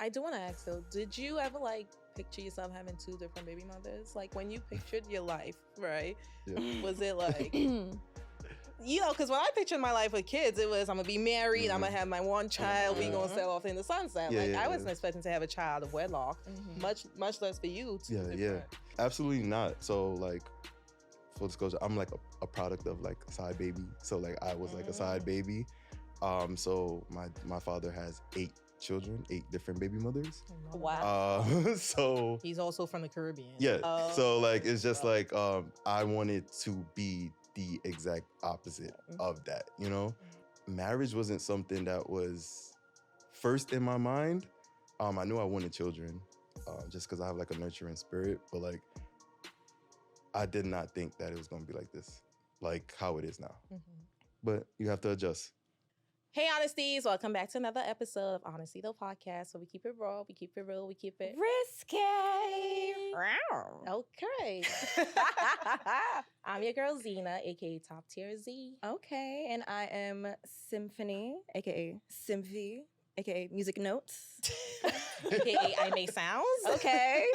I do want to ask though, did you ever like picture yourself having 2 different baby mothers? Like when you pictured your life, right? Yeah. Was it like, because when I pictured my life with kids, it was I'm gonna be married, I'm gonna have my one child, we gonna sail off in the sunset. I wasn't expecting to have a child of wedlock, much less for you. Yeah. Absolutely not. So like, full disclosure, I'm like a product of like a side baby. So like I was like a side baby. So my father has 8 children, 8 different baby mothers. Wow. So he's also from the Caribbean. Yeah. So like it's just like I wanted to be the exact opposite of that, you know? Marriage wasn't something that was first in my mind. I knew I wanted children just because I have like a nurturing spirit, but like I did not think that it was going to be like this, like how it is now. But you have to adjust. Hey, Honesties. Welcome back to another episode of Honesty, the podcast, where we keep it raw, we keep it real, we keep it risky. Okay. I'm your girl, Zena, a.k.a. Top Tier Z. Okay, and I am Symphony, a.k.a. Symphony, a.k.a. Music Notes. a.k.a. I Make Sounds. Okay.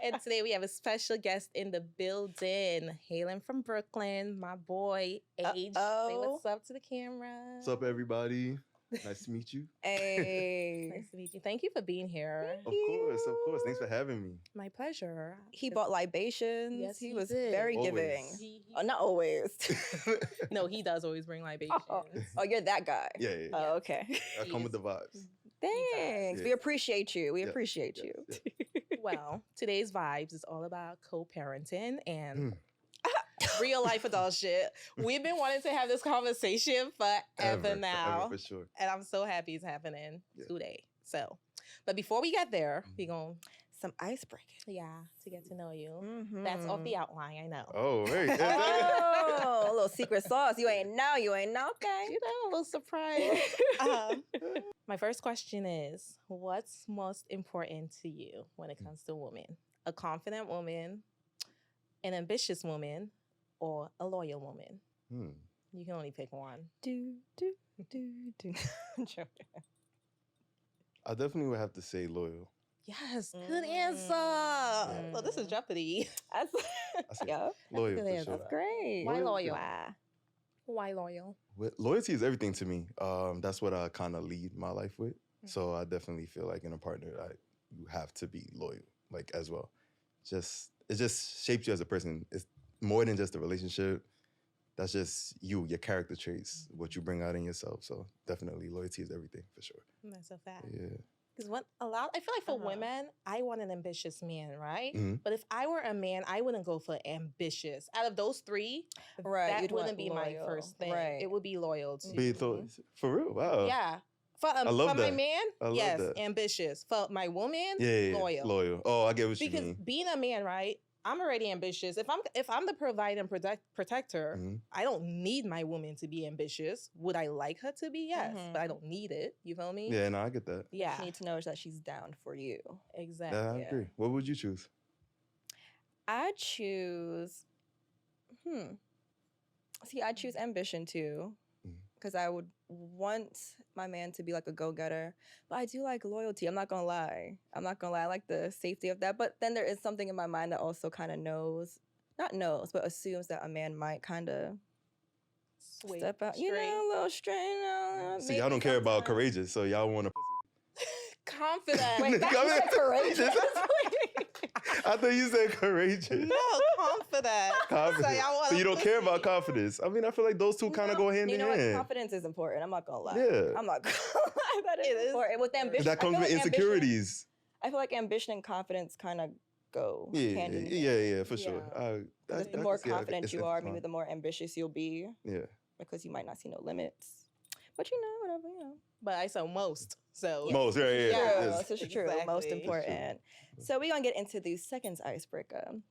And today we have a special guest in the building, hailing from Brooklyn, my boy, Age. Say what's up to the camera. What's up, everybody? Nice to meet you. Hey. Nice to meet you. Thank you for being here. Of course. Thanks for having me. My pleasure. He bought libations. Yes, he he was did. very Always. giving. Not always. No, he does always bring libations. Oh, you're that guy. Yeah. Oh, okay. I come with the vibes. Thanks. Yeah. We appreciate you. We appreciate you. Yeah. Well, today's vibes is all about co-parenting and real life adult shit. We've been wanting to have this conversation forever now. For sure. And I'm so happy it's happening today. So, but before we get there, we're going some icebreakers. To get to know you. That's off the outline, I know. Oh, right. Oh, a little secret sauce. You ain't know. Okay. You know, a little surprise. My first question is, what's most important to you when it comes to women? A confident woman, an ambitious woman, or a loyal woman? You can only pick one. I'm joking. I definitely would have to say loyal. Yes, good answer. Well, this is Jeopardy. I say loyal for sure. That's great. Why loyal? Wow. Why loyal? Loyalty is everything to me. That's what I kind of lead my life with. So I definitely feel like in a partner, you have to be loyal, like as well. It just shapes you as a person. It's more than just a relationship. That's just you, your character traits, what you bring out in yourself. So definitely loyalty is everything for sure. That's a fact. Yeah. Because I feel like for women, I want an ambitious man, right? Mm-hmm. But if I were a man, I wouldn't go for ambitious. Out of those 3, that wouldn't be my first thing. Right. It would be loyalty. Be for real? Wow. Yeah. For love my that. man, I love yes, that. ambitious. For my woman, loyal. Loyal. Oh, I get what you Because mean. being a man, right? I'm already ambitious. If I'm the provider and protector, I don't need my woman to be ambitious. Would I like her to be? Yes, but I don't need it. You feel me? Yeah, no, I get that. Yeah. You need to know that she's down for you. Exactly. Yeah, I agree. What would you choose? I choose I choose ambition too. Because I would want my man to be like a go-getter. But I do like loyalty. I'm not going to lie. I like the safety of that. But then there is something in my mind that also kind of not knows, but assumes that a man might kind of step out. You know, a little straight. See, y'all don't care about courageous, so y'all want to confident. Wait, that's courageous. I thought you said courageous. No, confident. So you don't care about confidence. I mean, I feel like those two kind of go hand in hand. You know what? Confidence is important. I'm not going to lie. Yeah. I'm not going to lie. That is important. With ambition. That comes with insecurities. I feel like ambition and confidence kind of go hand in hand. Yeah, for sure. The more confident you are, maybe the more ambitious you'll be. Yeah. Because you might not see no limits. But whatever. But I said most. So most, yeah. This is true. Exactly. Most important. So we're gonna get into the second icebreaker.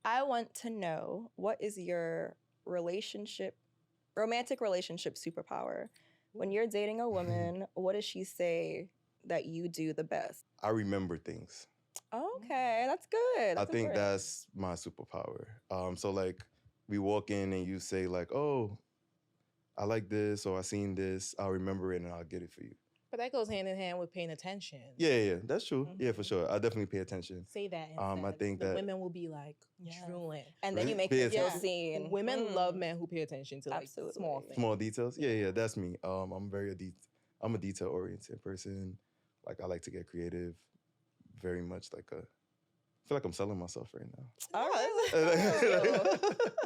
I want to know, what is your romantic relationship superpower? When you're dating a woman, what does she say that you do the best? I remember things. Okay, that's good. I think that's my superpower. So like we walk in and you say like, oh, I like this or I seen this, I'll remember it and I'll get it for you. But that goes hand in hand with paying attention. Yeah, that's true. Yeah, for sure. I definitely pay attention. Say that instead. I think the that women will be like drooling. And then you make Pay them feel attention. seen. Women love men who pay attention to like Absolutely. small things. small details. Yeah, that's me. I'm a detail oriented person. Like I like to get creative. Very much like I feel like I'm selling myself right now. All right.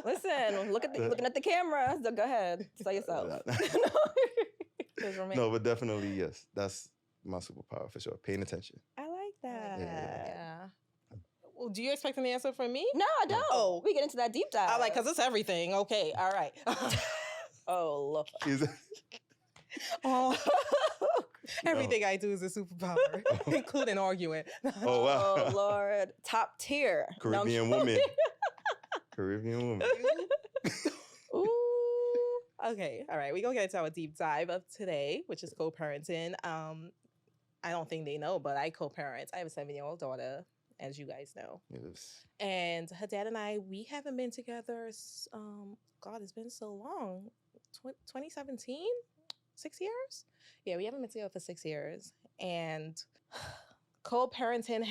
Listen, looking at the camera. So go ahead, sell yourself. No, but definitely yes. That's my superpower for sure. Paying attention. I like that. Yeah. Well, do you expect an answer from me? No, I don't. Oh. We get into that deep dive. I like because it's everything. Okay, all right. Oh, Lord. Oh, everything I do is a superpower, including arguing. Oh wow. Oh, Lord. Top tier. Caribbean woman. Caribbean woman. Ooh. Okay, all right. We're gonna get into our deep dive of today, which is co-parenting. I don't think they know, but I co-parent. I have a 7-year-old daughter, as you guys know. Yes. And her dad and I, we haven't been together. God, it's been so long. 2017, 6 years. Yeah, we haven't been together for 6 years. And co-parenting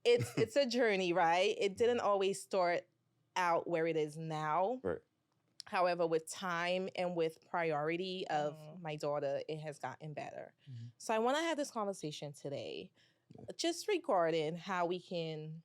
it's a journey, right? It didn't always start out where it is now. Right. However, with time and with priority of my daughter, it has gotten better. Mhm. So I want to have this conversation today, just regarding how we can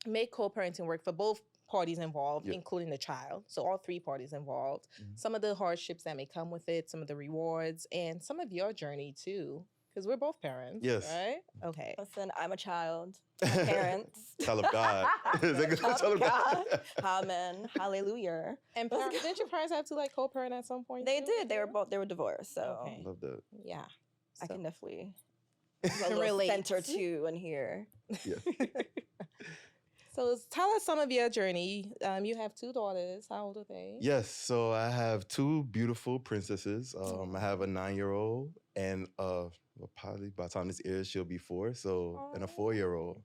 make co-parenting work for both parties involved, including the child. So all three parties involved. Some of the hardships that may come with it, some of the rewards, and some of your journey too, because we're both parents. Yes. Right? Okay. Listen, I'm a child. My parents. Child of God. Is that good? Child of God. Amen. Hallelujah. And did your parents have to like co-parent at some point? They too? did. They were divorced. So Okay. Love that. Yeah. I So- can definitely Can relate. center two in here. Yeah. So tell us some of your journey. You have 2 daughters. How old are they? Yes. So I have 2 beautiful princesses. I have a 9-year-old and probably by the time this airs, she'll be 4. So and a 4-year-old.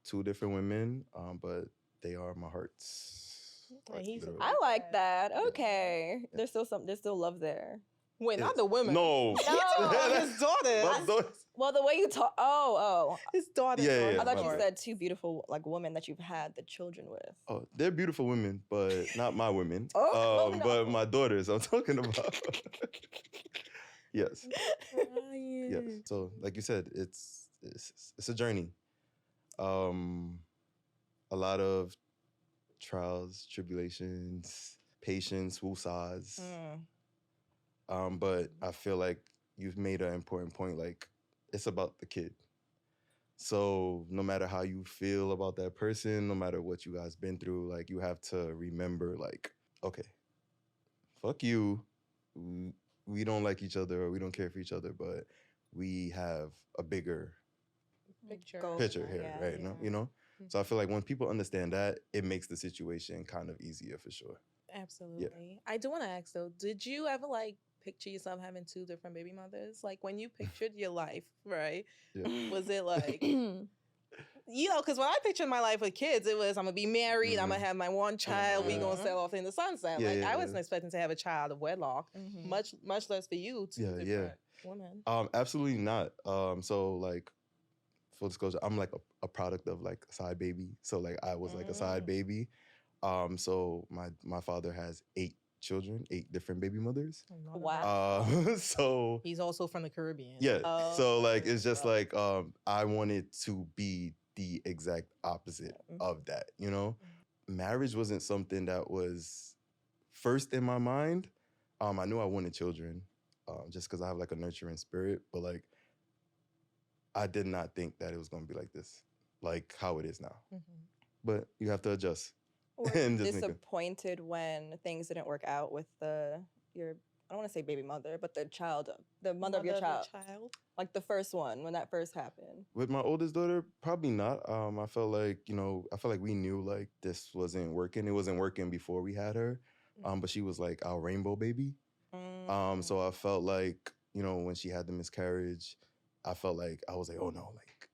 2 different women, but they are my hearts. And he's- literally. I like that. Okay. There's still love there. Wait, not the women. No. His daughters. My daughters. Well, the way you talk. Oh. His daughters. Yeah, are yeah, I thought my you bad. said 2 beautiful like women that you've had the children with. Oh, they're beautiful women, but not my women. Oh, well, no. But my daughters, I'm talking about. Yes. Ryan. Yes. So, like you said, it's a journey. A lot of trials, tribulations, patience, woosahs. But I feel like you've made an important point. Like, it's about the kid. So no matter how you feel about that person, no matter what you guys been through, like you have to remember, like, okay, fuck you. We don't like each other or we don't care for each other, but we have a bigger Picture. picture here, Yeah, right? yeah. You know? So I feel like when people understand that, it makes the situation kind of easier for sure. Absolutely. I do want to ask though, did you ever like picture yourself having 2 different baby mothers? Like when you pictured your life, right? Yeah. Was it like, you know, because when I pictured my life with kids, it was I'm gonna be married, I'm gonna have my one child, we gonna sail off in the sunset. Yeah, like yeah, I wasn't yeah. expecting to have a child of wedlock, much less for you, 2 Yeah, different women. Absolutely not. So like, full disclosure, I'm like a product of like a side baby. So like I was like a side baby. So my father has 8 children, 8 different baby mothers. Wow. So He's also from the Caribbean. yeah. Oh, So like it's just like I wanted to be the exact opposite of that, you know? Marriage wasn't something that was first in my mind. I knew I wanted children, just because I have like a nurturing spirit, but like I did not think that it was gonna be like this, like how it is now. But you have to adjust. Were And you just make it- disappointed when things didn't work out with your I don't want to say baby mother, but the mother of your child, like the first one when that first happened? With my oldest daughter, probably not. I felt like, we knew like this wasn't working. It wasn't working before we had her. But she was like our rainbow baby. So I felt like, when she had the miscarriage, I felt like I was like, oh no, like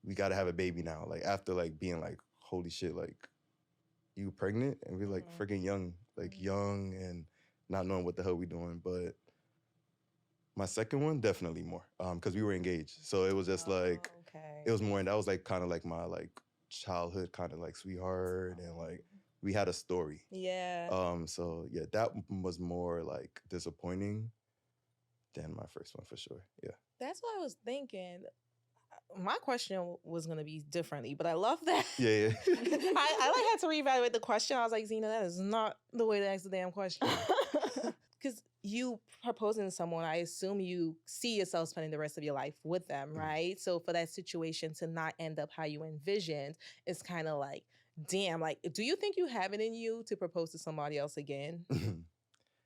we gotta have a baby now. Like after like being like, holy shit, like you pregnant? And we're like freaking young, like young and not knowing what the hell we doing. But My second one, definitely more. Because we were engaged. So it was just like, okay. it was more, and that was like kind of like my like childhood kind of like sweetheart, and like we had a story. Yeah. So yeah, that was more like disappointing than my first one for sure. Yeah. That's what I was thinking. My question was going to be differently, but I love that. Yeah. I like had to reevaluate the question. I was like, Zena, that is not the way to ask the damn question. Because you proposing to someone, I assume you see yourself spending the rest of your life with them, right? So for that situation to not end up how you envisioned, it's kind of like, damn, like, do you think you have it in you to propose to somebody else again?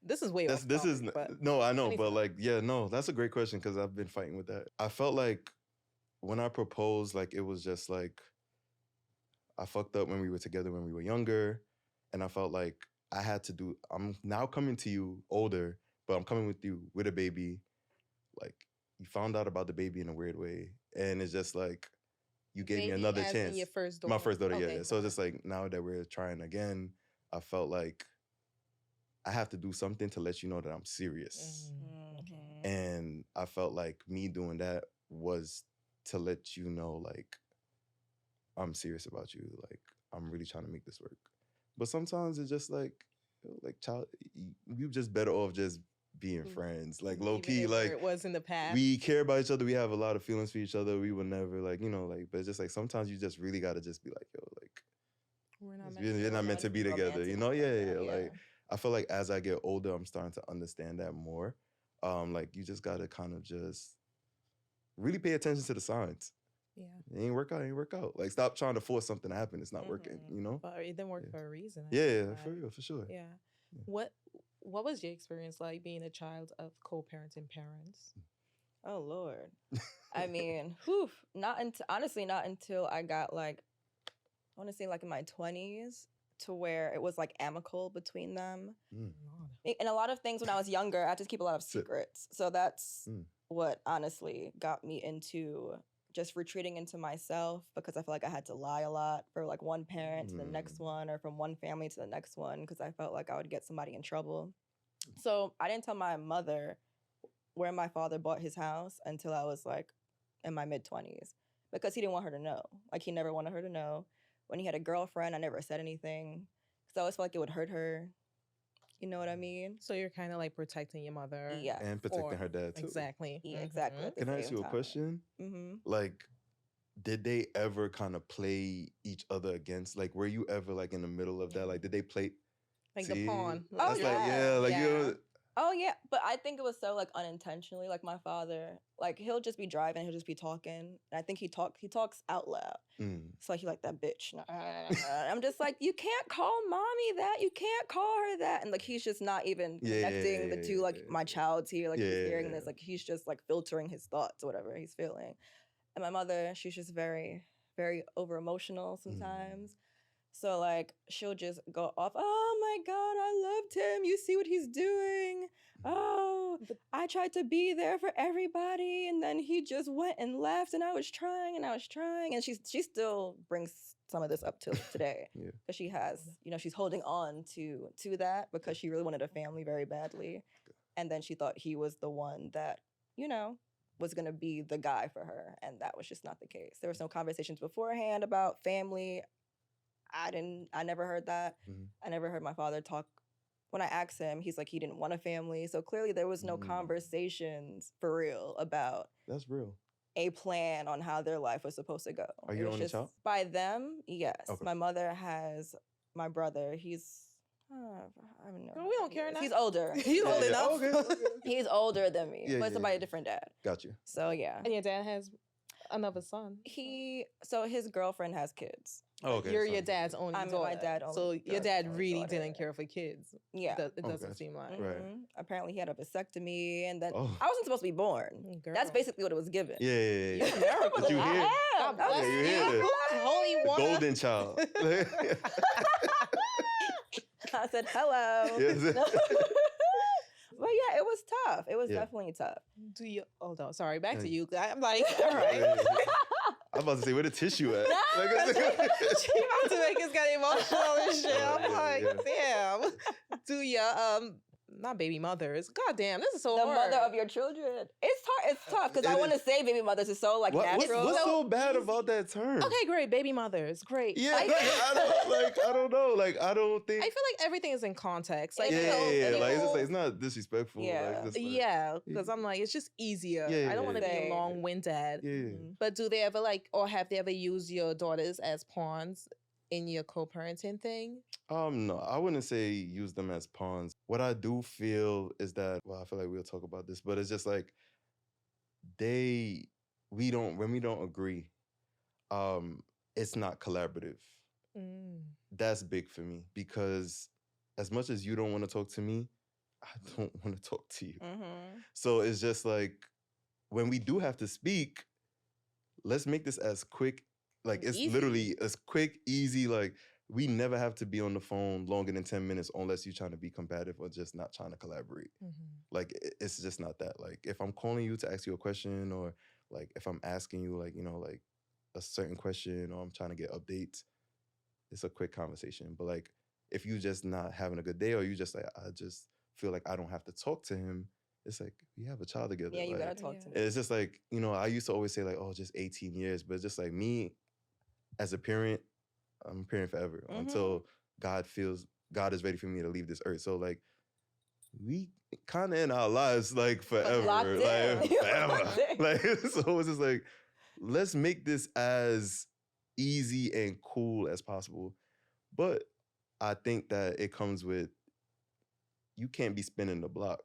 This is way off topic, but no, I know, anything. but like, yeah, no, that's a great question because I've been fighting with that. I felt like when I proposed, like, it was just like, I fucked up when we were together when we were younger, and I felt like I'm now coming to you older, but I'm coming with you with a baby. Like, you found out about the baby in a weird way, and it's just like, you gave me another as chance. in your first daughter. My first daughter, Okay, yeah. So it's just like, now that we're trying again, I felt like I have to do something to let you know that I'm serious. Mhm. And I felt like me doing that was to let you know, like, I'm serious about you. Like, I'm really trying to make this work. But sometimes it's just like child, you just better off just being friends. Like, low key, like, it was in the past. we care about each other. We have a lot of feelings for each other. We would never, like, you know, like, but it's just like sometimes you just really got to just be like, yo, like, you're not meant to be together, you know? Yeah. Like, I feel like as I get older, I'm starting to understand that more. Like, you just got to kind of just really pay attention to the signs. Yeah. It ain't work out. Like, stop trying to force something to happen. It's not working, you know? But it didn't work for a reason. Yeah, for real, for sure. Yeah. What was your experience like being a child of co-parenting parents? Oh Lord. I mean, honestly, not until I got like, I want to say like in my 20s, to where it was like amicable between them. And a lot of things when I was younger, I had to keep a lot of secrets. So that's what honestly got me into just retreating into myself, because I felt like I had to lie a lot for like one parent to the next one, or from one family to the next one, because I felt like I would get somebody in trouble. So I didn't tell my mother where my father bought his house until I was like in my mid-20s, because he didn't want her to know. Like, he never wanted her to know. When he had a girlfriend, I never said anything because I always felt like it would hurt her. You know what I mean? So you're kind of like protecting your mother. Yeah. And protecting her dad, too. Exactly. Yeah, exactly. Can I ask you a question? Like, did they ever kind of play each other against? Like, were you ever like in the middle of that? Like, did they play? Like the pawn. Oh, That's yeah. like, you know, oh, yeah. But I think it was so like unintentionally. Like, my father, like, he'll just be driving, he'll just be talking. And I think he talks out loud. It's like, he like, that bitch. I'm just like, you can't call mommy that. You can't call her that. And like, he's just not even connecting the two. Like, my child's here. Like, he's hearing this. Like, he's just like filtering his thoughts or whatever he's feeling. And my mother, she's just very, very over emotional sometimes. So like, she'll just go off, oh my God, I loved him. You see what he's doing. Oh, I tried to be there for everybody. And then he just went and left, and I was trying. And she still brings some of this up till today. Because she has, you know, she's holding on to that because she really wanted a family very badly. And then she thought he was the one that, you know, was going to be the guy for her. And that was just not the case. There was no conversations beforehand about family. I never heard that. I never heard my father talk. When I asked him, he's like, he didn't want a family. So clearly there was no conversations for real about that's real. A plan on how their life was supposed to go. Are you the only child? By them, yes. Okay. My mother has my brother. He's, I don't know. We don't care enough. He's older. He's old enough. Okay. He's older than me, but it's by a different dad. Got you. So yeah. And your dad has another son. So his girlfriend has kids. Oh, okay. You're your dad's only daughter. My dad only. So your dad really daughter. didn't care for kids. Yeah. It doesn't seem like. Right. Apparently he had a vasectomy, and then I wasn't supposed to be born. Girl. That's basically what it was given. Yeah. But you here? God bless you you. here. Holy one. Golden child. I said, hello. Yes. But yeah, it was tough. It was definitely tough. Do you? Hold on. Sorry. Back to you. I'm like, all right. I'm about to say, where the tissue at? She about to make us get emotional and shit. I'm like, damn. Do your not baby mothers. God damn, this is so The hard. mother of your children. It's hard. It's tough because I want to say baby mothers is so like natural. What's so bad about that term? Okay, great, baby mothers, great. Yeah, I don't know. Like, I don't think. I feel like everything is in context. Like, Yeah. Like, it's not disrespectful. Yeah. Like, Yeah, because I'm like, it's just easier. Yeah, I don't want to be yeah. a long-winded. Yeah. But do they ever or have they ever used your daughters as pawns in your co-parenting thing? No, I wouldn't say use them as pawns. What I do feel is that, well, I feel like we'll talk about this, but it's just like when we don't agree, it's not collaborative. That's big for me because as much as you don't want to talk to me, I don't want to talk to you. So it's just like when we do have to speak, let's make this as quick. Like it's Easy. literally as quick, easy. Like we never have to be on the phone longer than 10 minutes unless you're trying to be combative or just not trying to collaborate. Like it's just not that. Like if I'm calling you to ask you a question or like if I'm asking you like, like a certain question or I'm trying to get updates, it's a quick conversation. But like if you just not having a good day or you just like, I just feel like I don't have to talk to him, it's like we have a child together. Yeah, you like, gotta talk to me. It's just like, I used to always say like, oh, just 18 years. But it's just like me as a parent, I'm a parent forever until God is ready for me to leave this earth. So like we kind of in our lives like forever. Locked in. Like forever. Locked in. Like so it's just like, let's make this as easy and cool as possible. But I think that it comes with you can't be spinning the block.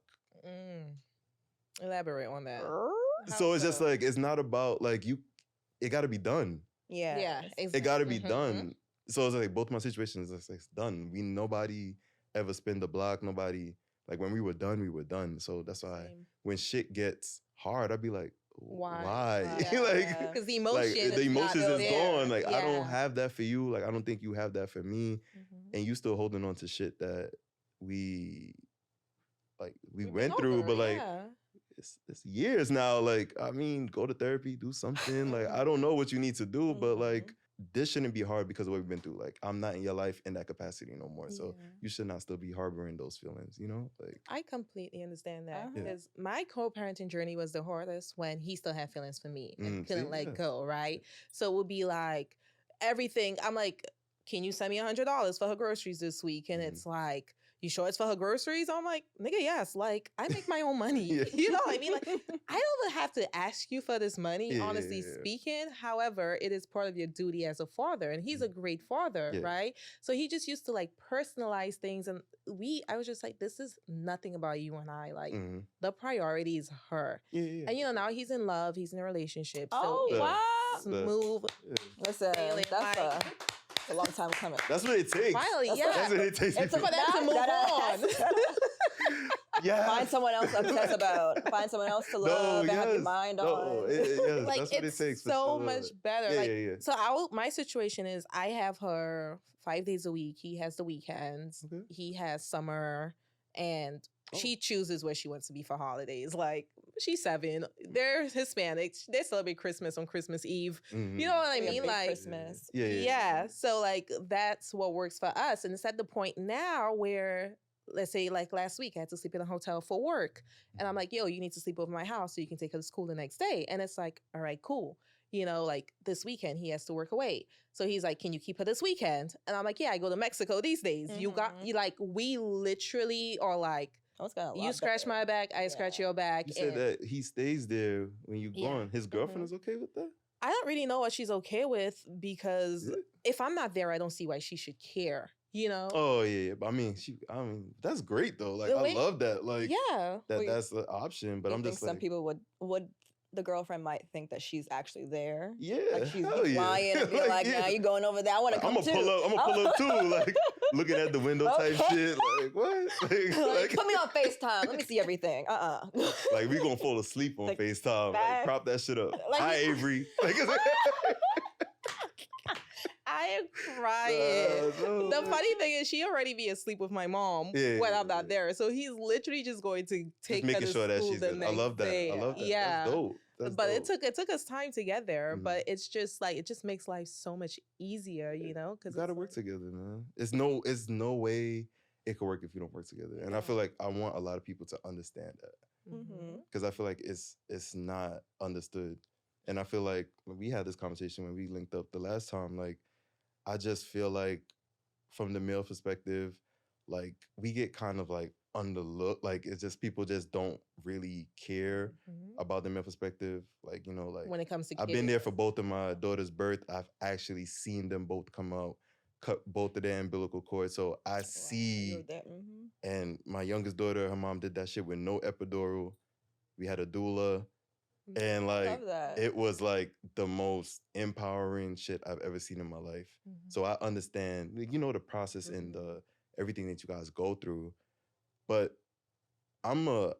Elaborate on that. So it's just like, it's not about like it got to be done. Yeah. It got to be done. So it's like both my situations, it's like, it's done. Nobody ever spin the block. Nobody, like when we were done. So that's why when shit gets hard, I'd be like, why? Like, because the emotion, the emotions is gone. Like, I don't Yeah. have that for you. Like, I don't think you have that for me. And you still holding on to shit that we went through, but like, it's years now. Like, I mean, go to therapy, do something. Like, I don't know what you need to do, but like, this shouldn't be hard because of what we've been through. Like, I'm not in your life in that capacity no more. So you should not still be harboring those feelings, Like, I completely understand that because my co-parenting journey was the hardest when he still had feelings for me and couldn't let go, right? So it would be like everything. I'm like, can you send me $100 for her groceries this week? And it's like, you sure it's for her groceries? I'm like, nigga, yes. Like, I make my own money. You know what I mean? Like, I don't have to ask you for this money, honestly speaking. However, it is part of your duty as a father. And he's a great father, right? So he just used to like personalize things. And I was just like, this is nothing about you and I. Like, the priority is her. And, now he's in love. He's in a relationship. Oh, so wow. Smooth. Listen, that's a long time coming. That's what it takes. Finally, That's what it takes. It's for that to move on. Yeah. Find someone else to obsess about. Find someone else to love and have your mind on. Yes, Like, that's what it takes. so much better. Yeah. So my situation is I have her 5 days a week. He has the weekends. Okay. He has summer. And she chooses where she wants to be for holidays. Like, she's 7. They're Hispanics. They celebrate Christmas on Christmas Eve. You know what I mean? Like, Christmas. Yeah. So, like, that's what works for us. And it's at the point now where, let's say, like last week, I had to sleep in a hotel for work. And I'm like, yo, you need to sleep over my house so you can take her to school the next day. And it's like, all right, cool. Like this weekend, he has to work away. So he's like, can you keep her this weekend? And I'm like, yeah, I go to Mexico these days. We literally are like, you scratch my back, I scratch your back. You said that he stays there when you're gone. His girlfriend is okay with that? I don't really know what she's okay with because if I'm not there, I don't see why she should care. Oh yeah. But I mean, that's great though. Like, I love that. Like, that's the option. But I'm just like, some people would. The girlfriend might think that she's actually there. Yeah, like she's lying and be like, nah, you going over there. I want to come too. I'm gonna pull up too. Like, looking at the window type shit. Like, what? Like, put me on FaceTime. Let me see everything. Like, we gonna fall asleep on FaceTime. Like, prop that shit up. Like, hi, Avery. Like, I am crying. The funny thing is, she already be asleep with my mom when I'm not there. So he's literally just going to take her to school that she's the next I love that. day. I love that. Yeah. That's dope. But it took us time to get there. But it's just like, it just makes life so much easier, because you gotta work together, man. It's no way it could work if you don't work together. And I feel like I want a lot of people to understand that. Because I feel like it's not understood. And I feel like when we had this conversation when we linked up the last time, like I just feel like from the male perspective, like we get kind of like underlooked. Like it's just people just don't really care about the male perspective. Like, you know, like when it comes to I've been there for both of my daughter's birth. I've actually seen them both come out, cut both of their umbilical cords. So I see, and my youngest daughter, her mom did that shit with no epidural. We had a doula. And like it was like the most empowering shit I've ever seen in my life. So I understand, you know, the process and the everything that you guys go through. But I'm a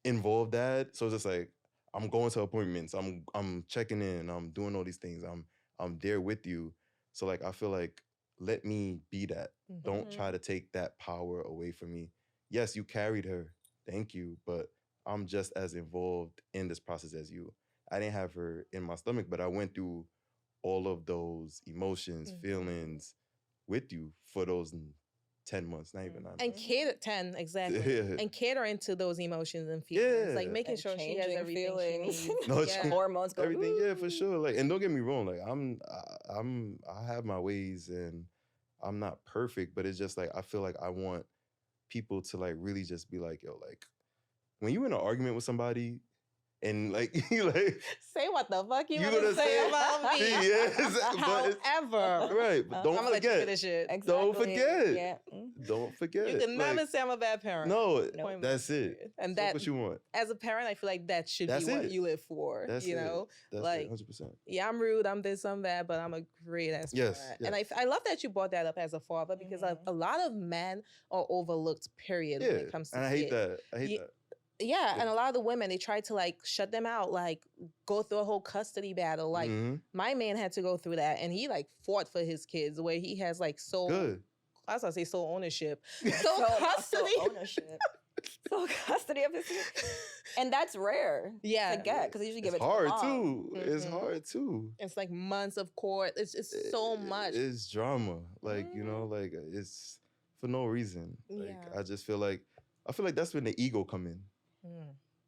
involved dad, so it's just like I'm going to appointments, I'm checking in, I'm doing all these things, I'm there with you. So like I feel like let me be that. Don't try to take that power away from me. Yes, you carried her, thank you, but I'm just as involved in this process as you. I didn't have her in my stomach, but I went through all of those emotions, feelings with you for those 10 months, not even 9 months. And cater 10, exactly. Yeah. And catering to those emotions and feelings. Like making And sure she has changing everything feelings. she needs. No, Yeah. Hormones go. everything, yeah, for sure. Like, and don't get me wrong, like I have my ways and I'm not perfect, but it's just like I feel like I want people to like really just be like, yo, like when you in an argument with somebody and like you like say what the fuck you you want to gonna say about me. yes, but However, right, but don't I'm gonna let you forget. finish it. Exactly. Don't forget. Yeah. Don't forget. You can never say I'm a bad parent. No, Point that's blank, it. period. And That's that, what you want. as a parent, I feel like that should That's be what it. you live for. That's you it. know, That's like it, 100%. yeah, I'm rude, I'm this, I'm that, but I'm a great ass Yes, parent. yes. And I love that you brought that up as a father because a lot of men are overlooked. Period. When it comes to and I hate that. I hate that. Yeah, and a lot of the women, they try to like shut them out, like go through a whole custody battle. Like my man had to go through that, and he like fought for his kids, where he has like sole. Good. I was gonna say sole ownership, Sole custody. ownership. Sole custody of his kids. And that's rare. Yeah, to get because they usually give It's it to the hard mom. too. It's hard too. It's like months of court. It's just so much. It's drama. Like, you know, like it's for no reason. Like I just feel like that's when the ego come in.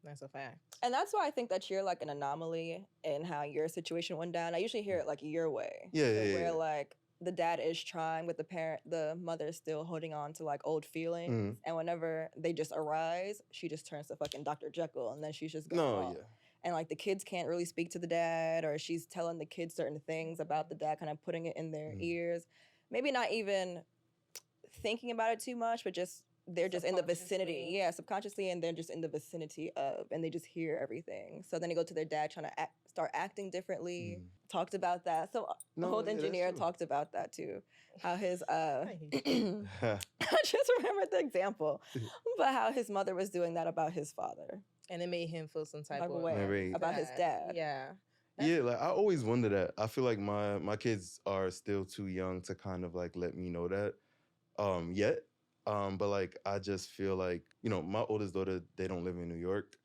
That's a fact. And that's why I think that you're like an anomaly in how your situation went down. I usually hear it like your way. Where like the dad is trying, but the mother is still holding on to like old feelings. And whenever they just arise, she just turns to fucking Dr. Jekyll, and then she's just going off. And like the kids can't really speak to the dad, or she's telling the kids certain things about the dad, kind of putting it in their ears. Maybe not even thinking about it too much, but just they're just in the vicinity. Yeah, subconsciously, and they're just in the vicinity of, and they just hear everything. So then they go to their dad trying to start acting differently. Talked about that. So the old engineer talked about that too. How his, I just remembered the example, but how his mother was doing that about his father. And it made him feel some type of way about his dad. Yeah. Yeah, like I always wonder that. I feel like my kids are still too young to kind of like let me know that yet. But like I just feel like, you know, my oldest daughter, they don't live in New York.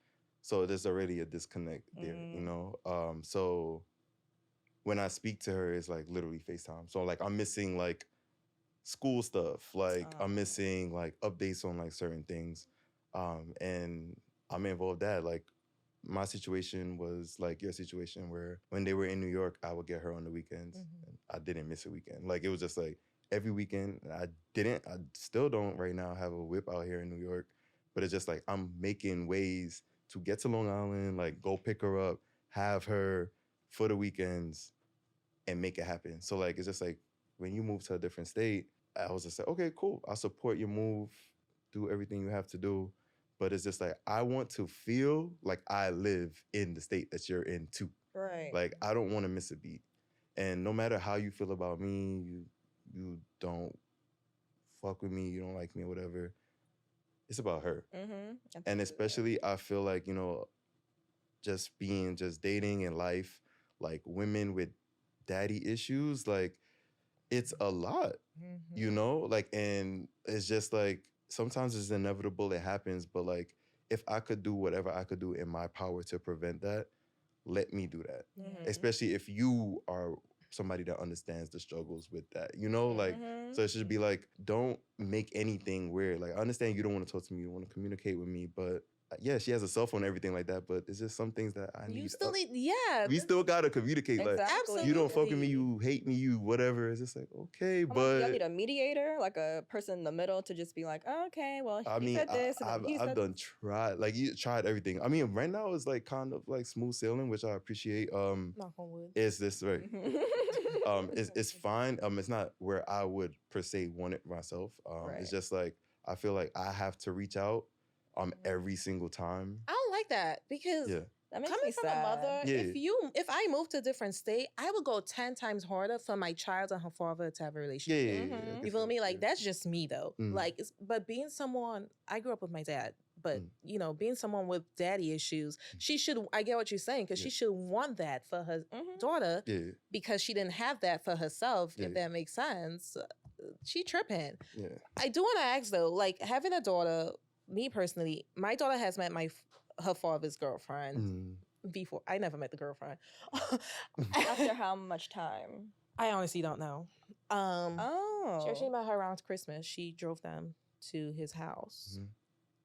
So there's already a disconnect there, you know? So when I speak to her, it's like literally FaceTime. So like I'm missing like school stuff. Like I'm missing like updates on like certain things. And I'm involved that like my situation was like your situation where when they were in New York, I would get her on the weekends. And I didn't miss a weekend. Like it was just like every weekend. I still don't right now have a whip out here in New York, but it's just like I'm making ways to get to Long Island, like go pick her up, have her for the weekends and make it happen. So like, it's just like when you move to a different state, I was just like, okay, cool. I'll support your move, do everything you have to do. But it's just like, I want to feel like I live in the state that you're in too. Right. Like, I don't want to miss a beat. And no matter how you feel about me, you don't fuck with me, you don't like me, or whatever. It's about her. And especially, I feel like, you know, just dating in life, like women with daddy issues, like it's a lot, you know? Like, and it's just like, sometimes it's inevitable, it happens, but like, if I could do whatever I could do in my power to prevent that, let me do that. Especially if you are somebody that understands the struggles with that, you know, like, Mhm. so it should be like, don't make anything weird. Like, I understand you don't want to talk to me, you want to communicate with me, but yeah, she has a cell phone and everything like that, but it's just some things that I You need. still need, yeah. We still gotta communicate. Like, Exactly. you don't fuck with me, Absolutely. you hate me, you whatever. It's just like, okay, I'm like, y'all but need a mediator, like a person in the middle to just be like, oh, okay, well, I he mean, said this, and then he I've said done tried, like, you tried everything. I mean, right now it's like kind of like smooth sailing, which I appreciate. Knock on wood. Is this right? this. It's fine. It's not where I would per se want it myself. Right. It's just like I feel like I have to reach out every single time. I don't like that because Yeah. That makes me coming from sad. a mother, Yeah. if I moved to a different state, I would go 10 times harder for my child and her father to have a Yeah, relationship. yeah, Mhm. I You get feel that, me? Like yeah. that's just me though. Mhm. Like, but being someone, I grew up with my dad, but Mm. you know, being someone with daddy issues, she should. I get what you're saying because Yeah. she should want that for her Mhm. daughter Yeah, because she didn't have that for herself. Yeah. If that makes sense, she tripping. yeah. I do want to ask though, like having a daughter. Me personally, my daughter has met her father's girlfriend Mm. before. I never met the girlfriend. After how much time? I honestly don't know. Oh. She actually met her around Christmas. She drove them to his house. Mhm.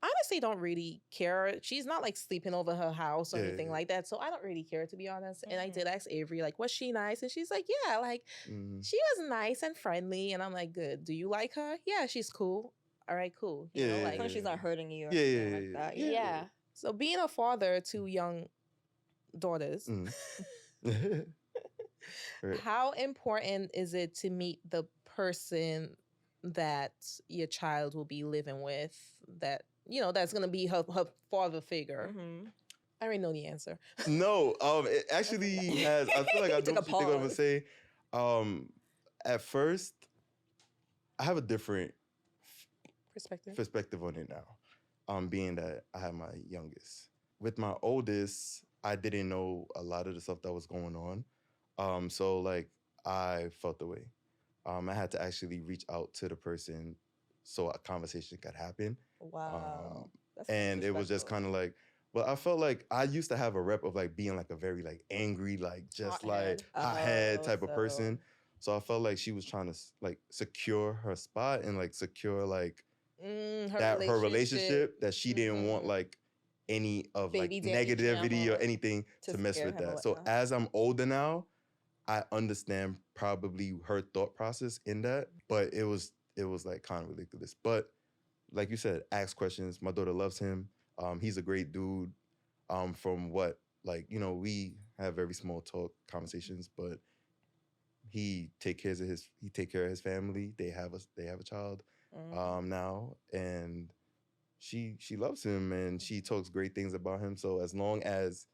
Honestly, don't really care. She's not like sleeping over her house or Yeah, anything yeah. like that. So I don't really care, to be honest. And I Mhm. did ask Avery, like, was she nice? And she's like, yeah, like Mhm. she was nice and friendly. And I'm like, good. Do you like her? Yeah, she's cool. All right, cool. You know, Yeah, like As long as she's not hurting you or Yeah, anything yeah, like yeah, that. yeah. yeah. So being a father to young daughters, Mhm. Right. how important is it to meet the person that your child will be living with, that, you know, that's going to be her father figure? Mhm. I already know the answer. No, it actually has. I feel like I know Took a what you think I'm gonna pause. say. At first, I have a different perspective on it now. Being that I have my youngest. With my oldest, I didn't know a lot of the stuff that was going on. So like I felt the way. I had to actually reach out to the person so a conversation could happen. Wow. That's And it was just disrespectful. kind of like, well, I felt like I used to have a rep of like being like a very like angry, like just like Hothead. hothead Oh, type of so- person. So I felt like she was trying to like secure her spot and like secure like her relationship that she didn't want Mhm. like any of like Baby daddy negativity or drama anything To to mess scare with him or that. So whatnot. as I'm older now, I understand probably her thought process in that, but it was like kind of ridiculous. But like you said, ask questions. My daughter loves him. He's a great dude. From what, like, you know, we have very small talk conversations, but he take care of his family. They have a child Mhm. now, and she loves him and she talks great things about him. So as long as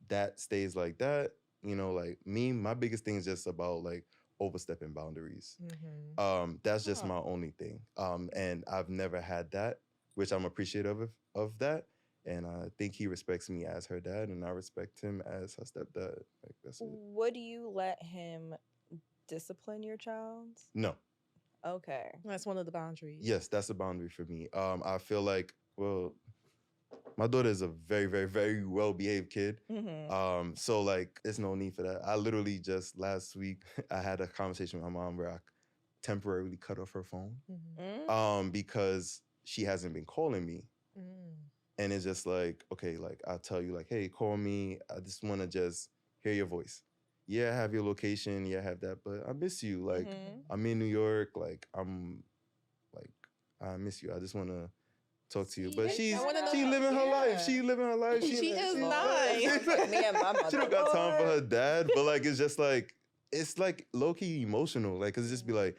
that stays like that, you know, like me, my biggest thing is just about like overstepping boundaries. That's just Huh. my only thing. And I've never had that, which I'm appreciative of that. And I think he respects me as her dad, and I respect him as her stepdad. Like that's it. Would you let him discipline your child? No. Okay. That's one of the boundaries. Yes, that's a boundary for me. I feel like, well, my daughter is a very, very, very well-behaved kid. Mm-hmm. So like, there's no need for that. I literally just last week I had a conversation with my mom where I temporarily cut off her phone because she hasn't been calling me. And it's just like, okay, like I'll tell you like, hey, call me. I just want to just hear your voice. Yeah, I have your location. Yeah, I have that, but I miss you. Like I'm in New York. Like I miss you. I just want to talk to you. But See, she's I wanna know she how- living her life. yeah. She living her life. She is she's nice. she's Me and my mother. she don't got time for her dad, but like it's like low key emotional. Like 'cause it's just be like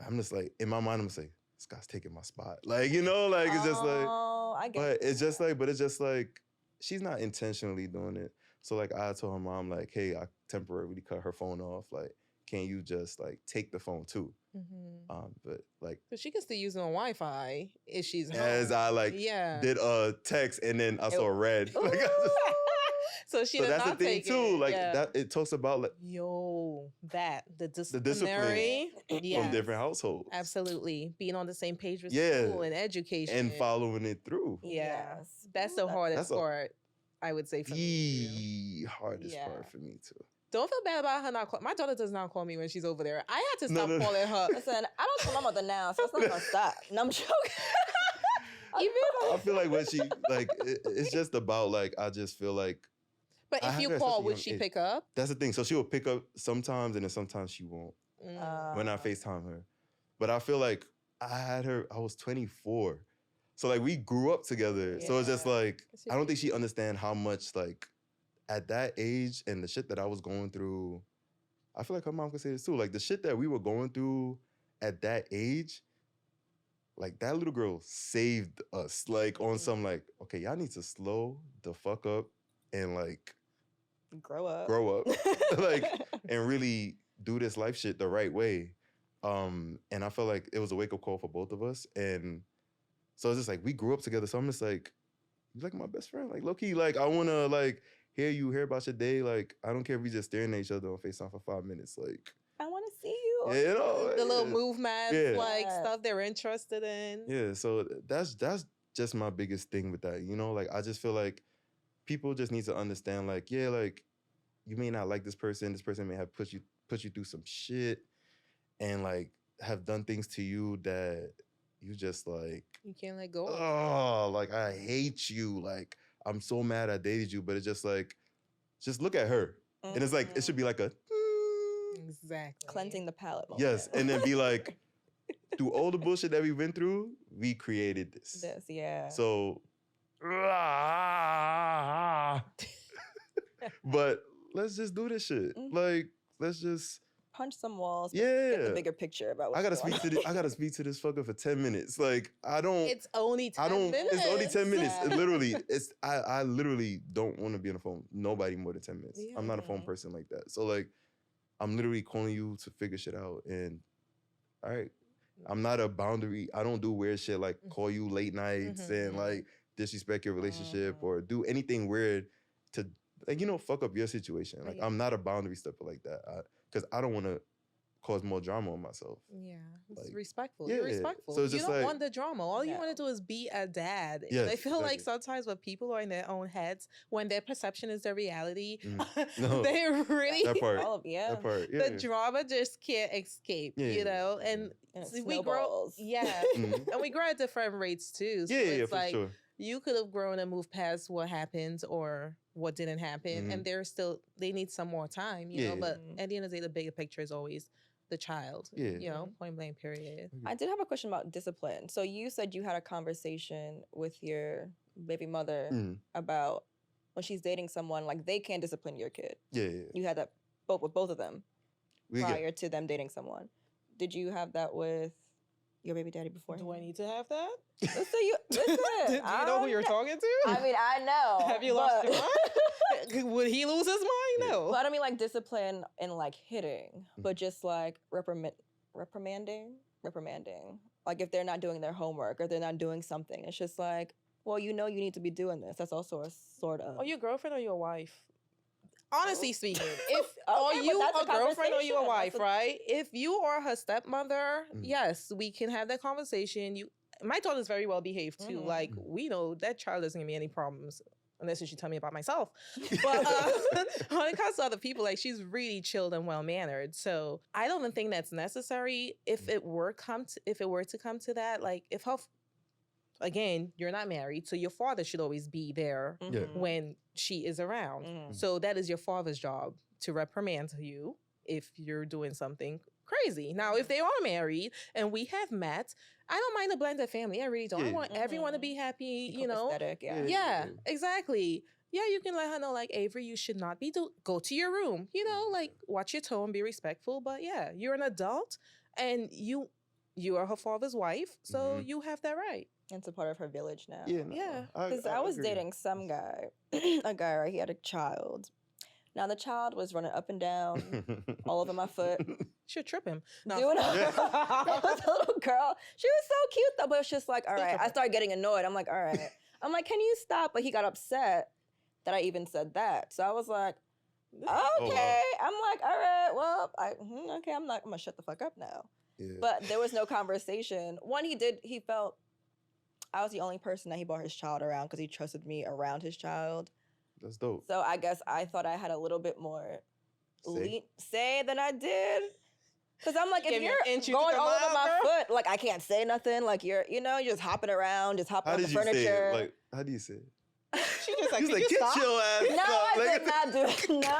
I'm just like in my mind I'm just like this guy's taking my spot. Like you know like it's just like Oh, I get but it. it's just like she's not intentionally doing it. So like I told her mom like hey I temporarily cut her phone off like can you just like take the phone too? But like But she can still use it on Wi-Fi if she's home. as I like Yeah. did a text and then I saw red. Like, I just- So she so did that's the not thing take too. it. Like Yeah. that it talks about like The discipline disciplinary from different households. Absolutely. Being on the same page with Yeah. school and education. And following it through. Yeah. Yes. That's the Ooh, hardest that's a- part. I would say for me. The hardest Yeah. part for me too. Don't feel bad about her not calling. My daughter does not call me when she's over there. I had to No, stop no, no. calling her. Listen, I don't tell my mother now, so it's not gonna stop. No, I'm joking. I feel like when she like it's just about like I just feel like But I if had you her at such call, a would young she age. pick up? That's the thing. So she will pick up sometimes and then sometimes she won't when I Uh, FaceTime her. But I feel like I was 24. So like we grew up together. So it's just Yeah. like I don't think she understand how much like at that age and the shit that I was going through. I feel like her mom could say this too. Like the shit that we were going through at that age, like that little girl saved us. Like on some like, okay, y'all need to slow the fuck up and like grow up. grow up. Like and really do this life shit the right way. And I felt like it was a wake-up call for both of us. And so it's just like we grew up together. So I'm just like, you're like my best friend. Like low-key, like I wanna like hear about your day. Like I don't care if we just staring at each other on FaceTime for 5 minutes. Like I want to see you. yeah, you know, The little yeah. movements, Yeah. like Yes. stuff they're interested in. Yeah, so that's just my biggest thing with that. You know, like I just feel like people just need to understand, like, yeah, like you may not like this person may have put you through some shit and like have done things to you that you just like, You can't let go of. oh, like I hate you. Like I'm so mad I dated you, but it's just like, just look at her. And it's like, it should be like a Exactly. Cleansing the palate moment. yes, and then be like, through all the bullshit that we've been through, we created this. This, yeah. So, but let's just do this shit. Mhm. Like, let's just Punch some walls. yeah. Get the bigger picture about what's I gotta going speak to on. I gotta speak to this fucker for 10 minutes. Like, I don't. It's only 10 I don't. minutes. It's only 10 minutes. Yeah. It literally, it's. I literally don't want to be on the phone. Nobody more than 10 minutes. I'm not a phone Yeah. person like that. So like, I'm literally calling you to figure shit out. And all right, I'm not a boundary. I don't do weird shit like call you late nights and like disrespect your relationship or do anything weird to like fuck up your situation. Like Right. I'm not a boundary stepper like that because I don't want to cause more drama on myself. Yeah, it's Like, respectful. yeah, You're respectful. so it's You just don't like- want the drama. All you want No. to do is be a dad. And Yes, I feel like exactly. sometimes when people are in their own heads, when their perception is their reality, No. they really That part. All of, yeah. That part. Yeah. the drama just can't escape. Yeah, You know, yeah. and And it see, we grow. snowballs. Yeah, Mhm. and we grow at different rates too. So Yeah, it's for like sure. you could have grown and moved past what happened or what didn't happen, and they need some more time. You know, Yeah. but Mhm. at the end of the day, the bigger picture is always the child. Yeah. You know, point blank. Period. I did have a question about discipline. So you said you had a conversation with your baby mother Mhm. about when she's dating someone, like they can't discipline your kid. Yeah, yeah. You had that with both of them We get, prior to them dating someone. Did you have that with your baby daddy before? Do I need to have that? Listen, listen. Do you know who you're talking to? I mean, I know. Have you lost your but- mind? Would he lose his mind? Yeah. No. But I don't mean like discipline and like hitting, Mm-hmm. but just like reprimanding. Like if they're not doing their homework or they're not doing something, it's just like, well, you need to be doing this. That's also a sort of. Are you a girlfriend or your wife? Honestly speaking, if Okay, are you but that's a girlfriend or you a conversation. wife, That's a- right? If you are her stepmother, Mm. yes, we can have that conversation. My daughter's very well behaved too. Mhm. Like we know that child doesn't give me any problems unless she tell me about myself. But when it comes to other people, like she's really chilled and well mannered. So I don't even think that's necessary. If it were to come to that, like if her, again, you're not married, so your father should always be there Yeah. Mhm. when she is around. Mhm. So that is your father's job to reprimand you if you're doing something crazy. Now, if they are married and we have met, I don't mind a blended family. I really don't. I Yeah. want everyone to Mhm. be happy, Be you know. copacetic, yeah. Yeah. Yeah, exactly. Yeah, you can let her know, like, Avery, you should not be go to your room. You know, like watch your tone, be respectful. But yeah, you're an adult and you are her father's wife, so Mhm. you have that right. It's a part of her village now. Yeah. No, Yeah. Because I was agree. dating some guy, a guy, right? He had a child. Now the child was running up and down all over my foot. Should trip him. No. Doing it was a little girl. She was so cute though, but it's just like, all right. I started getting annoyed. I'm like, all right. I'm like, can you stop? But he got upset that I even said that. So I was like, okay. Oh, wow. I'm like, all right, well, okay, I'm gonna shut the fuck up now. Yeah. But there was no conversation. One, he felt I was the only person that he brought his child around because he trusted me around his child. That's dope. So I guess I thought I had a little bit more say than I did. Because I'm like, if you're going all over my foot, like I can't say nothing. Like you're just hopping around, just hopping on the furniture. Say it? Like, how do you say it? She just like, get stop? your ass. No, I did not do it. No.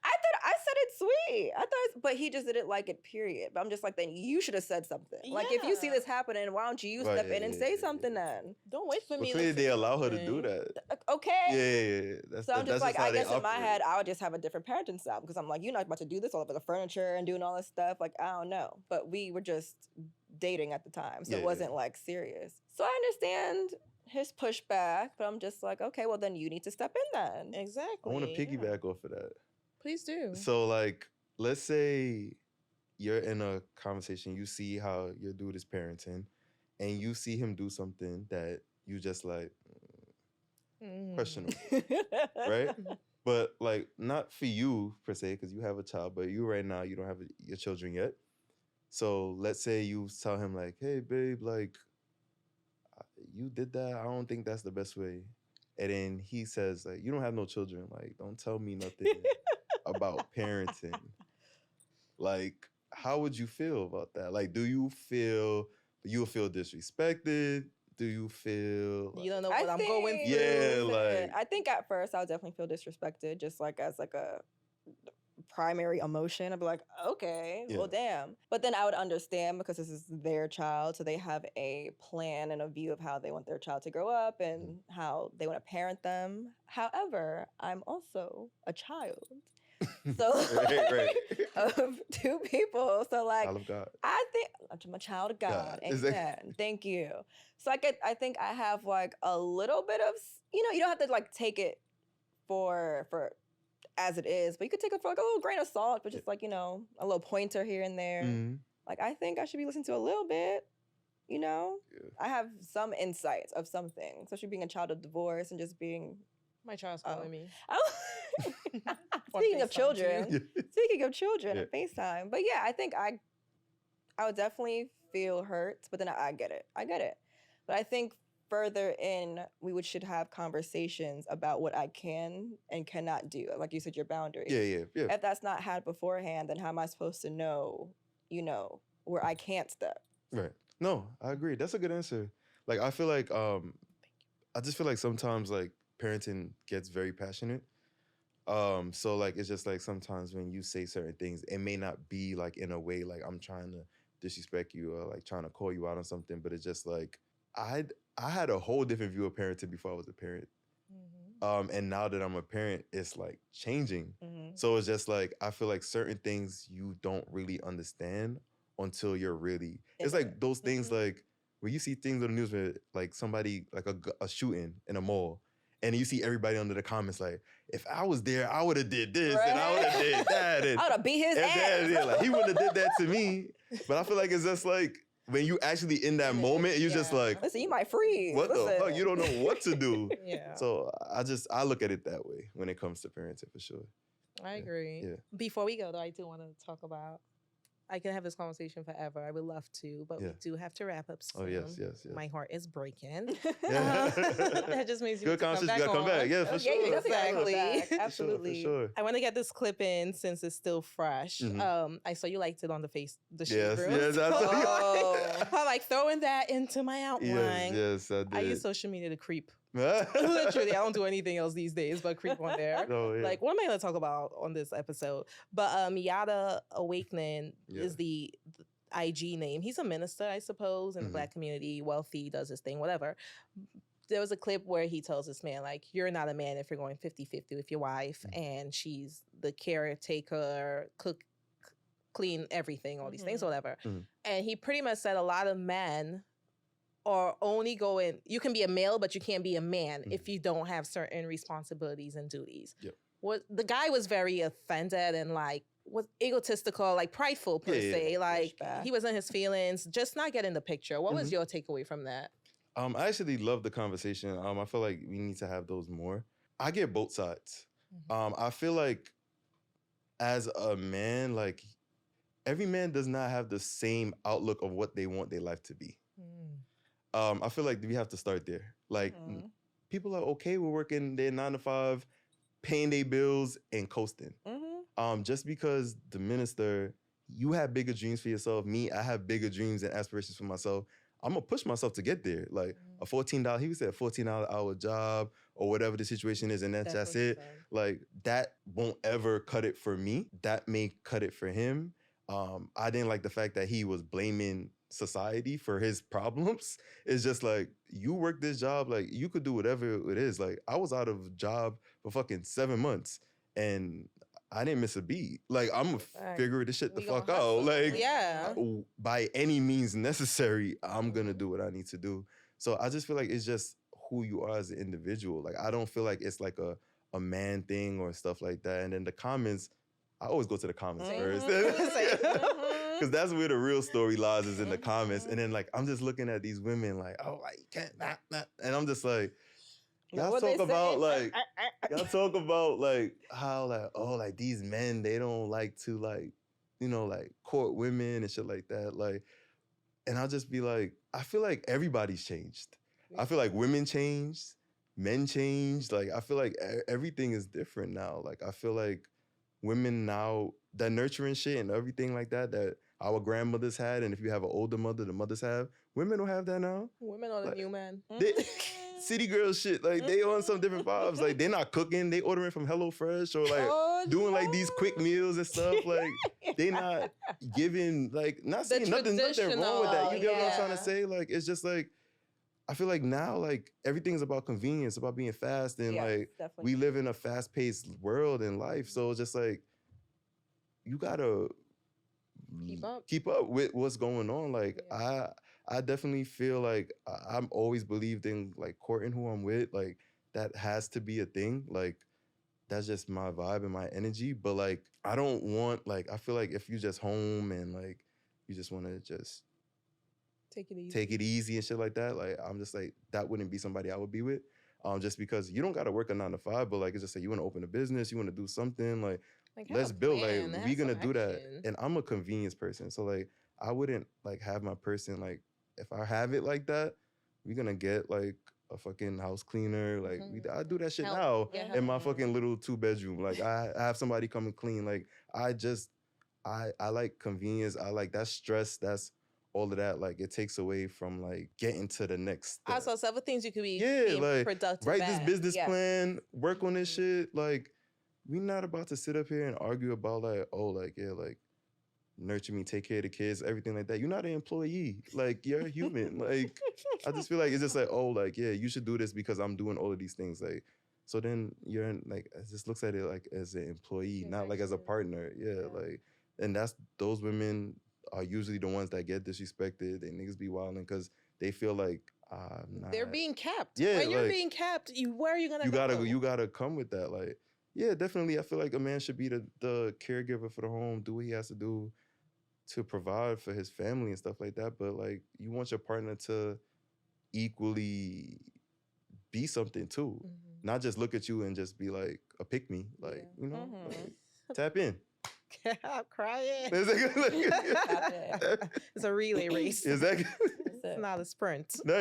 I said it sweet. But he just didn't like it, period. But I'm just like, then you should have said something. Like, if you see this happening, why don't you step in and say something then? Don't wait for me. Clearly, they allow her to do that. Okay. Yeah. So I'm just like, I guess in my head, I would just have a different parenting style because I'm like, you're not about to do this all over the furniture and doing all this stuff. Like, I don't know. But we were just dating at the time, so it wasn't like serious. So I understand his pushback, but I'm just like, okay, well then you need to step in then. Exactly. I want to piggyback off of that. Please do. So like, let's say you're in a conversation, you see how your dude is parenting, and you see him do something that you just like questionable, right? But like, not for you per se, because you have a child, but you right now, you don't have your children yet. So let's say you tell him like, hey babe, like you did that. I don't think that's the best way. And then he says like, you don't have no children. Like, don't tell me nothing about parenting. Like, how would you feel about that? Like, do you feel disrespected? Do you feel you don't know what I'm going through? Yeah, like I think at first I would definitely feel disrespected, just like as like a primary emotion. I'd be like, okay, well, damn. But then I would understand because this is their child, so they have a plan and a view of how they want their child to grow up and how they want to parent them. However, I'm also a child. So right. of two people. So like, child of God. I think I'm a child of God. Amen. Thank you. So I think I have like a little bit of, you don't have to like take it for as it is, but you could take it for like a little grain of salt, but just like, a little pointer here and there. Mm-hmm. Like, I think I should be listened to a little bit, I have some insights of something, especially being a child of divorce and just being... My child's calling me. Speaking of children on FaceTime. But yeah, I think I would definitely feel hurt, but then I get it. But I think further in, we should have conversations about what I can and cannot do. Like you said, your boundaries. Yeah. If that's not had beforehand, then how am I supposed to know, where I can't step? Right. No, I agree. That's a good answer. Like, I feel like, I just feel like sometimes like parenting gets very passionate. So like, it's just like sometimes when you say certain things, it may not be like in a way like I'm trying to disrespect you or like trying to call you out on something, but it's just like, I had a whole different view of parenting before I was a parent. Mm-hmm. And now that I'm a parent, it's like changing. Mm-hmm. So it's just like, I feel like certain things you don't really understand until you're really, it's like those things like where you see things on the news where like somebody, like a shooting in a mall, and you see everybody under the comments like, if I was there, I would have did this and I would have did that. And I would have beat his ass. Like, he wouldn't have did that to me. But I feel like it's just like, when you actually in that moment, you're just like, listen, you might freeze. What the fuck? You don't know what to do. Yeah. So I look at it that way when it comes to parenting for sure. I agree. Yeah. Before we go though, I do want to talk about, I can have this conversation forever. I would love to, but we do have to wrap up soon. Oh, yes. My heart is breaking. That That just means you good conversation. You gotta come back. Yeah, for sure. Exactly. Absolutely. For sure. I want to get this clip in since it's still fresh. Mm-hmm. I saw you liked it on the shape Yes, room. yes, I saw you. I'm like throwing that into my outline. Yes, I did. I use social media to creep. Literally, I don't do anything else these days but creep on there. Oh, yeah. Like, what am I going to talk about on this episode? But Yada Awakening is the IG name. He's a minister, I suppose, in the Black community, wealthy, does his thing, whatever. There was a clip where he tells this man, like, you're not a man if you're going 50-50 with your wife, and she's the caretaker, cook, clean everything, all these things, whatever. And he pretty much said a lot of men are only going, you can be a male, but you can't be a man if you don't have certain responsibilities and duties. Yep. The guy was very offended and like was egotistical, like prideful per se. Like he was in his feelings, just not getting the picture. What was your takeaway from that? I actually love the conversation. I feel like we need to have those more. I get both sides. I feel like as a man, like every man does not have the same outlook of what they want their life to be. I feel like we have to start there. Like, people are okay with working their 9 to 5, paying their bills and coasting. Just because the minister, you have bigger dreams for yourself. Me, I have bigger dreams and aspirations for myself. I'm gonna push myself to get there. Like a $14, he said $14 hour job or whatever the situation is, and that's it. Like that won't ever cut it for me. That may cut it for him. I didn't like the fact that he was blaming society for his problems. It's just like, you work this job, like you could do whatever it is. Like I was out of a job for fucking 7 months and I didn't miss a beat. Like I'm gonna figure this shit the fuck out. Like by any means necessary, I'm gonna do what I need to do. So I just feel like it's just who you are as an individual. Like I don't feel like it's like a man thing or stuff like that. And then the comments, I always go to the comments first. Because that's where the real story lies, is in the comments. And then like I'm just looking at these women like, oh, like you can't and I'm just like, y'all talk about like how like, oh, like these men, they don't like to like, you know, like court women and shit like that. Like, and I'll just be like, I feel like everybody's changed. I feel like women changed, men changed. Like I feel like everything is different now. Like I feel like women now, that nurturing shit and everything like that our grandmothers had, and if you have an older mother, the mothers have, women don't have that now. Women are the new man. City girl shit, like they on some different vibes. Like they're not cooking, they ordering from HelloFresh or like doing like these quick meals and stuff. Like they not giving, like not saying nothing wrong with that. You get what I'm trying to say? Like it's just like, I feel like now like everything's about convenience, about being fast, and like we live in a fast-paced world in life. So it's just like you gotta keep up with what's going on. Like I definitely feel like I'm always believed in like courting who I'm with. Like that has to be a thing. Like that's just my vibe and my energy. But like I don't want, like I feel like if you just home and like you just want to just take it easy and shit like that, like I'm just like, that wouldn't be somebody I would be with. Just because you don't got to work a 9 to 5, but like it's just like you want to open a business, you want to do something, like let's build, like we gonna do that. And I'm a convenience person, so like I wouldn't like have my person, like if I have it like that, we're gonna get like a fucking house cleaner. Like I do that shit now in my fucking little 2-bedroom. Like I have somebody come and clean. Like I like convenience. I like that stress. That's all of that. Like it takes away from like getting to the next step. Also, several things you could be like productive. Write this business plan, work on this shit. Like we not about to sit up here and argue about like, oh, like like nurture me, take care of the kids, everything like that. You're not an employee. Like you're a human. Like I just feel like it's just like, oh, like you should do this because I'm doing all of these things. Like so then you're in, like it just looks at it like as an employee, not like as a partner. Like, and that's, those women are usually the ones that get disrespected. And niggas be wilding because they feel like they're being capped. Yeah, when you're being capped, where are you gonna go? You gotta come with that. Like, yeah, definitely. I feel like a man should be the caregiver for the home, do what he has to do to provide for his family and stuff like that. But like, you want your partner to equally be something too, not just look at you and just be like a pick me. Like, you know, like, tap in. I'm crying. It's a relay race. Exactly. It's not a sprint. No,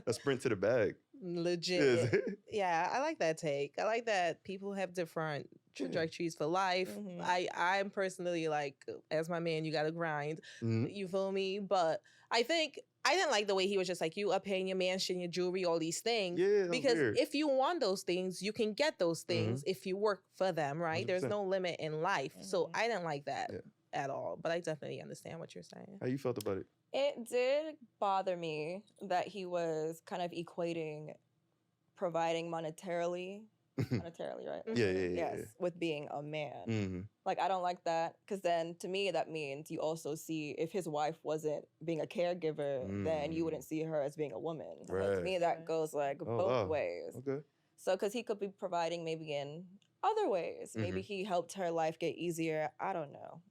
a sprint to the bag. Legit. Yeah, I like that take. I like that people have different trajectories for life. I'm personally like, as my man, you gotta grind. You feel me? But I think I didn't like the way he was just like, you are paying your mansion, your jewelry, all these things. Yeah, because if you want those things, you can get those things if you work for them, right? 100%. There's no limit in life. So I didn't like that at all. But I definitely understand what you're saying. How you felt about it? It did bother me that he was kind of equating providing monetarily, right? Yeah. With being a man. Like, I don't like that, because then to me that means you also see, if his wife wasn't being a caregiver, then you wouldn't see her as being a woman. Right. So to me that goes like both ways. Okay. So because he could be providing maybe in other ways. Maybe he helped her life get easier. I don't know.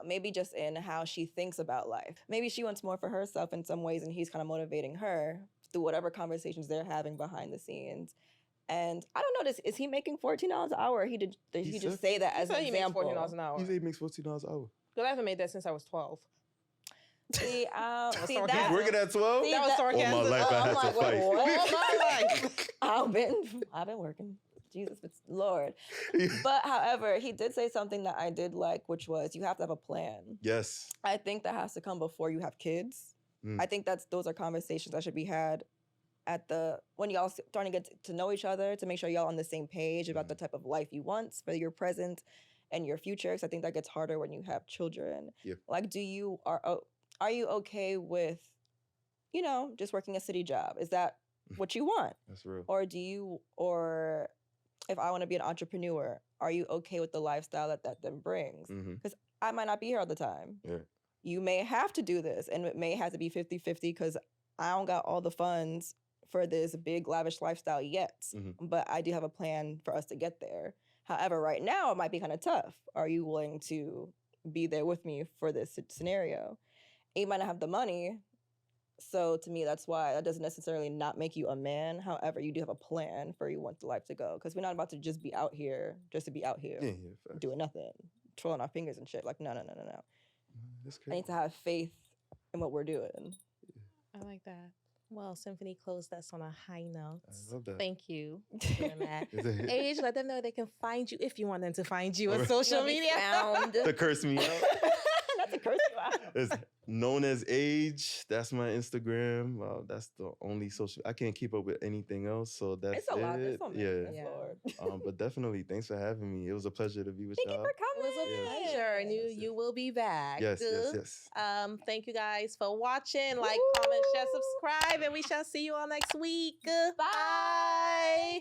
Maybe just in how she thinks about life. Maybe she wants more for herself in some ways, and he's kind of motivating her through whatever conversations they're having behind the scenes. And I don't know, is he making $14 an hour? Or he just say that as an example? He makes $14 an hour. He said he makes $14 an hour. Because I haven't made that since I was 12. See, sarcasm. He's that, working at 12? See, That was that- All my sarcasm. life I I'm had like, to wait, fight. what? All my life. I've been working. Jesus, it's But however, he did say something that I did like, which was you have to have a plan. Yes. I think that has to come before you have kids. Mm. I think those are conversations that should be had when y'all starting to get to know each other, to make sure y'all on the same page about the type of life you want for your present and your future. Because I think that gets harder when you have children. Yeah. Like, are you okay with, just working a city job? Is that what you want? That's real. Or if I want to be an entrepreneur, are you okay with the lifestyle that then brings? Mhm. Because I might not be here all the time. Yeah. You may have to do this, and it may have to be 50-50 because I don't got all the funds for this big lavish lifestyle yet. Mhm. But I do have a plan for us to get there. However, right now it might be kind of tough. Are you willing to be there with me for this scenario? You might not have the money. So to me, that's why that doesn't necessarily not make you a man. However, you do have a plan for you want the life to go. Because we're not about to just be out here, just to be out here Yeah, facts. doing nothing, twirling our fingers and shit. Like, no. That's I crazy. need to have faith in what we're doing. I like that. Well, Symphony closed us on a high note. I love that. Thank you for doing that. Is it- Age, let them know they can find you if you want them to find you on Alright. social You'll be media. found. to curse me out. Not to curse you out. It's known as Age. That's my Instagram. That's the only social. I can't keep up with anything else, so that's It's a lot. There's it. so many. Yeah. Yes, Yeah. Lord. But definitely, thanks for having me. It was a pleasure to be with Thank you y'all. for It coming. was a pleasure, and you will be back. Yes. Thank you guys for watching. Like, comment, share, subscribe, and we shall see you all next week. Bye.